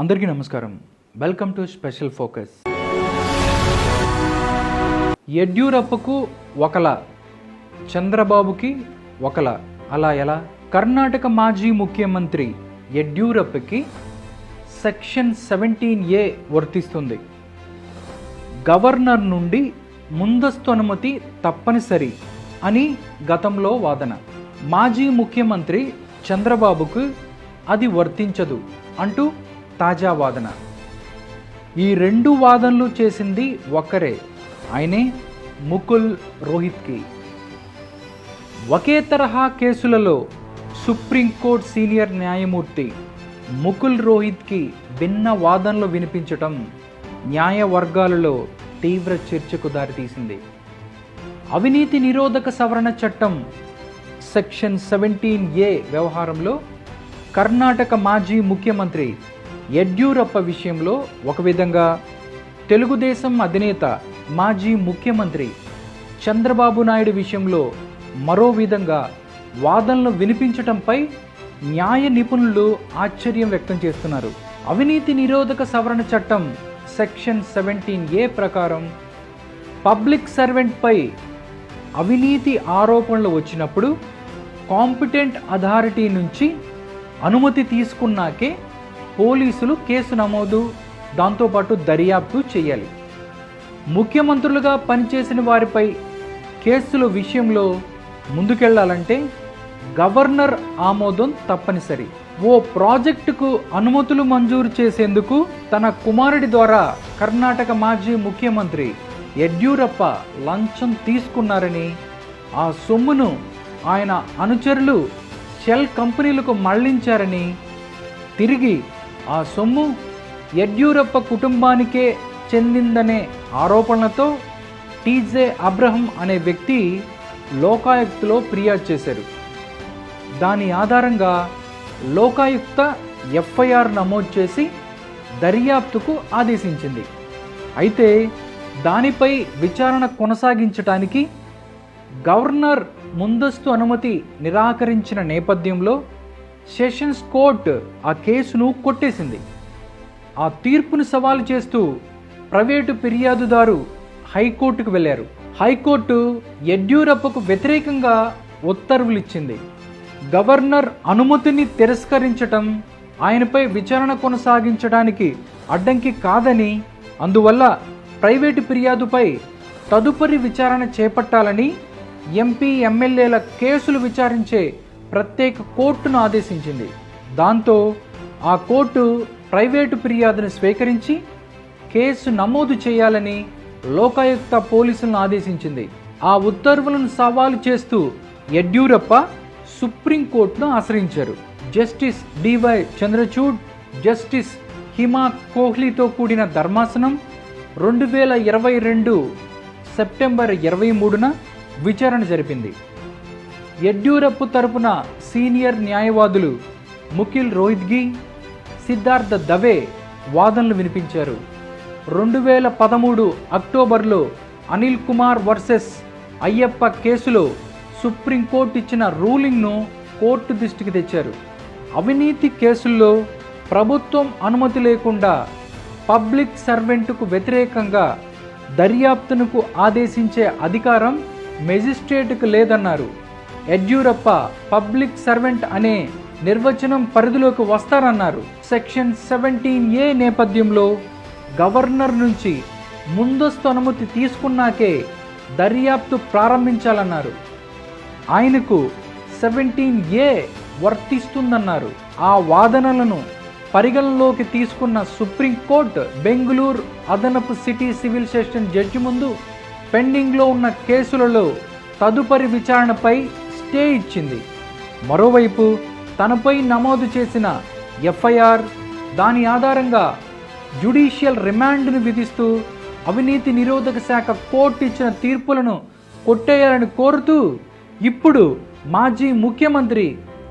అందరికీ నమస్కారం. Welcome to special focus. యడ్యూరప్పకు ఒకలా, చంద్రబాబుకి ఒకలా. అలా ఎలా? కర్ణాటక మాజీ ముఖ్యమంత్రి యడ్యూరప్పకి సెక్షన్ 17A వర్తిస్తుంది. గవర్నర్ నుండి ముందస్తు అనుమతి తప్పనిసరి అని గతంలో వాదన. మాజీ ముఖ్యమంత్రి చంద్రబాబుకు అది వర్తించదు అంటూ తాజా వాదన. ఈ రెండు వాదనలు చేసింది ఒక్కరే, ఆయనే ముకుల్ రోహిత్గి. ఒకే తరహా కేసులలో సుప్రీంకోర్టు సీనియర్ న్యాయమూర్తి ముకుల్ రోహిత్గి భిన్న వాదనలు వినిపించటం న్యాయ వర్గాలలో తీవ్ర చర్చకు దారితీసింది. అవినీతి నిరోధక సవరణ చట్టం సెక్షన్ 17A వ్యవహారంలో కర్ణాటక మాజీ ముఖ్యమంత్రి యడ్యూరప్ప విషయంలో ఒక విధంగా, తెలుగుదేశం అధినేత మాజీ ముఖ్యమంత్రి చంద్రబాబు నాయుడు విషయంలో మరో విధంగా వాదనలు వినిపించటంపై న్యాయ నిపుణులు ఆశ్చర్యం వ్యక్తం చేస్తున్నారు. అవినీతి నిరోధక సవరణ చట్టం సెక్షన్ 17A ప్రకారం పబ్లిక్ సర్వెంట్పై అవినీతి ఆరోపణలు వచ్చినప్పుడు కాంపిటెంట్ అథారిటీ నుంచి అనుమతి తీసుకున్నాకే పోలీసులు కేసు నమోదు, దాంతోపాటు దర్యాప్తు చేయాలి. ముఖ్యమంత్రులుగా పనిచేసిన వారిపై కేసుల విషయంలో ముందుకెళ్లాలంటే గవర్నర్ ఆమోదం తప్పనిసరి. ఓ ప్రాజెక్టుకు అనుమతులు మంజూరు చేసేందుకు తన కుమారుడి ద్వారా కర్ణాటక మాజీ ముఖ్యమంత్రి యడ్యూరప్ప లంచం తీసుకున్నారని, ఆ సొమ్మును ఆయన అనుచరులు షెల్ కంపెనీలకు మళ్లించారని, తిరిగి ఆ సొమ్ము యడ్యూరప్ప కుటుంబానికే చెందిందనే ఆరోపణలతో టీజే అబ్రహం అనే వ్యక్తి లోకాయుక్తలో ఫిర్యాదు చేశారు. దాని ఆధారంగా లోకాయుక్త FIR నమోదు చేసి దర్యాప్తుకు ఆదేశించింది. అయితే దానిపై విచారణ కొనసాగించడానికి గవర్నర్ ముందస్తు అనుమతి నిరాకరించిన నేపథ్యంలో సెషన్స్ కోర్టు ఆ కేసును కొట్టేసింది. ఆ తీర్పును సవాలు చేస్తూ ప్రైవేటు ఫిర్యాదుదారు హైకోర్టుకు వెళ్లారు. హైకోర్టు యడ్యూరప్పకు వ్యతిరేకంగా ఉత్తర్వులు ఇచ్చింది. గవర్నర్ అనుమతిని తిరస్కరించటం ఆయనపై విచారణ కొనసాగించడానికి అడ్డంకి కాదని, అందువల్ల ప్రైవేటు ఫిర్యాదుపై తదుపరి విచారణ చేపట్టాలని ఎంపీ ఎమ్మెల్యేల కేసులు విచారించే ప్రత్యేక కోర్టును ఆదేశించింది. దాంతో ఆ కోర్టు ప్రైవేటు ఫిర్యాదును స్వీకరించి కేసు నమోదు చేయాలని లోకాయుక్త పోలీసులను ఆదేశించింది. ఆ ఉత్తర్వులను సవాలు చేస్తూ యడ్యూరప్ప సుప్రీంకోర్టును ఆశ్రయించారు. Justice DY Chandrachud, justice Hima కోహ్లీతో కూడిన ధర్మాసనం 2022 సెప్టెంబర్ 23న విచారణ జరిపింది. యడ్యూరప్ప తరపున సీనియర్ న్యాయవాదులు ముకుల్ రోహిత్గి, సిద్ధార్థ దవే వాదనలు వినిపించారు. 2013 అక్టోబర్లో అనిల్ కుమార్ వర్సెస్ అయ్యప్ప కేసులో సుప్రీంకోర్టు ఇచ్చిన రూలింగ్ను కోర్టు దృష్టికి తెచ్చారు. అవినీతి కేసుల్లో ప్రభుత్వం అనుమతి లేకుండా పబ్లిక్ సర్వెంట్కు వ్యతిరేకంగా దర్యాప్తునకు ఆదేశించే అధికారం మెజిస్ట్రేట్కు లేదన్నారు. యడ్యూరప్ప పబ్లిక్ సర్వెంట్ అనే నిర్వచనం పరిధిలోకి వస్తారన్నారు. సెక్షన్ 17A నేపథ్యంలో గవర్నర్ నుంచి ముందస్తు అనుమతి తీసుకున్నాకే దర్యాప్తు ప్రారంభించాలన్నారు. ఆయనకు 17A వర్తిస్తుందన్నారు. ఆ వాదనలను పరిగణలోకి తీసుకున్న సుప్రీంకోర్టు బెంగళూరు అదనపు సిటీ సివిల్ సెషన్ జడ్జి ముందు పెండింగ్లో ఉన్న కేసులలో తదుపరి విచారణపై స్టే ఇచ్చింది. మరోవైపు తనపై నమోదు చేసిన FIR, దాని ఆధారంగా జ్యుడిషియల్ రిమాండ్ను విధిస్తూ అవినీతి నిరోధక శాఖ కోర్టు ఇచ్చిన తీర్పులను కొట్టేయాలని కోరుతూ ఇప్పుడు మాజీ ముఖ్యమంత్రి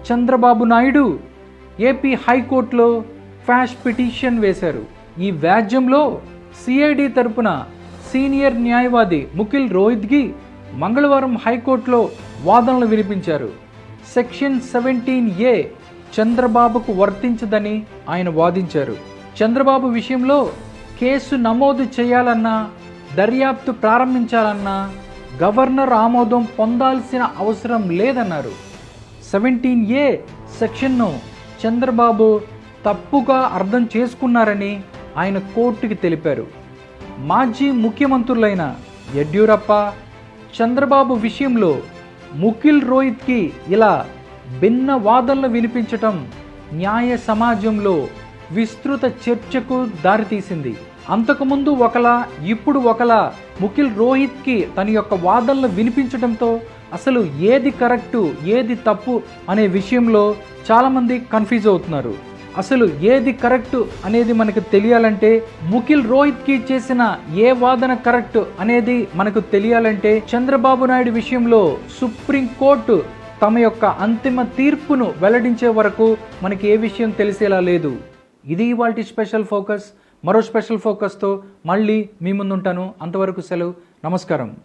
చంద్రబాబు నాయుడు ఏపీ హైకోర్టులో క్వాష్ పిటిషన్ వేశారు. ఈ వ్యాజ్యంలో CID తరపున సీనియర్ న్యాయవాది ముకుల్ రోహిత్గి మంగళవారం హైకోర్టులో వాదనలు వినిపించారు. సెక్షన్ 17A చంద్రబాబుకు వర్తించదని ఆయన వాదించారు. చంద్రబాబు విషయంలో కేసు నమోదు చేయాలన్నా, దర్యాప్తు ప్రారంభించాలన్నా గవర్నర్ ఆమోదం పొందాల్సిన అవసరం లేదన్నారు. 17A సెక్షన్ను చంద్రబాబు తప్పుగా అర్థం చేసుకున్నారని ఆయన కోర్టుకి తెలిపారు. మాజీ ముఖ్యమంత్రులైన యడ్యూరప్ప, చంద్రబాబు విషయంలో ముకుల్ రోహిత్కి ఇలా భిన్న వాదనలు వినిపించటం న్యాయ సమాజంలో విస్తృత చర్చకు దారితీసింది. అంతకుముందు ఒకలా, ఇప్పుడు ఒకలా ముకుల్ రోహిత్కి తన యొక్క వాదనలు వినిపించడంతో అసలు ఏది కరెక్టు, ఏది తప్పు అనే విషయంలో చాలామంది కన్ఫ్యూజ్ అవుతున్నారు. అసలు ఏది కరెక్టు అనేది మనకు తెలియాలంటే, ముకుల్ రోహిత్కి చేసిన ఏ వాదన కరెక్ట్ అనేది మనకు తెలియాలంటే, చంద్రబాబు నాయుడు విషయంలో సుప్రీంకోర్టు తమ యొక్క అంతిమ తీర్పును వెల్లడించే వరకు మనకి ఏ విషయం తెలిసేలా లేదు. ఇది ఇవాల్టి స్పెషల్ ఫోకస్. మరో స్పెషల్ ఫోకస్తో మళ్ళీ మీ ముందుంటాను. అంతవరకు సెలవు. నమస్కారం.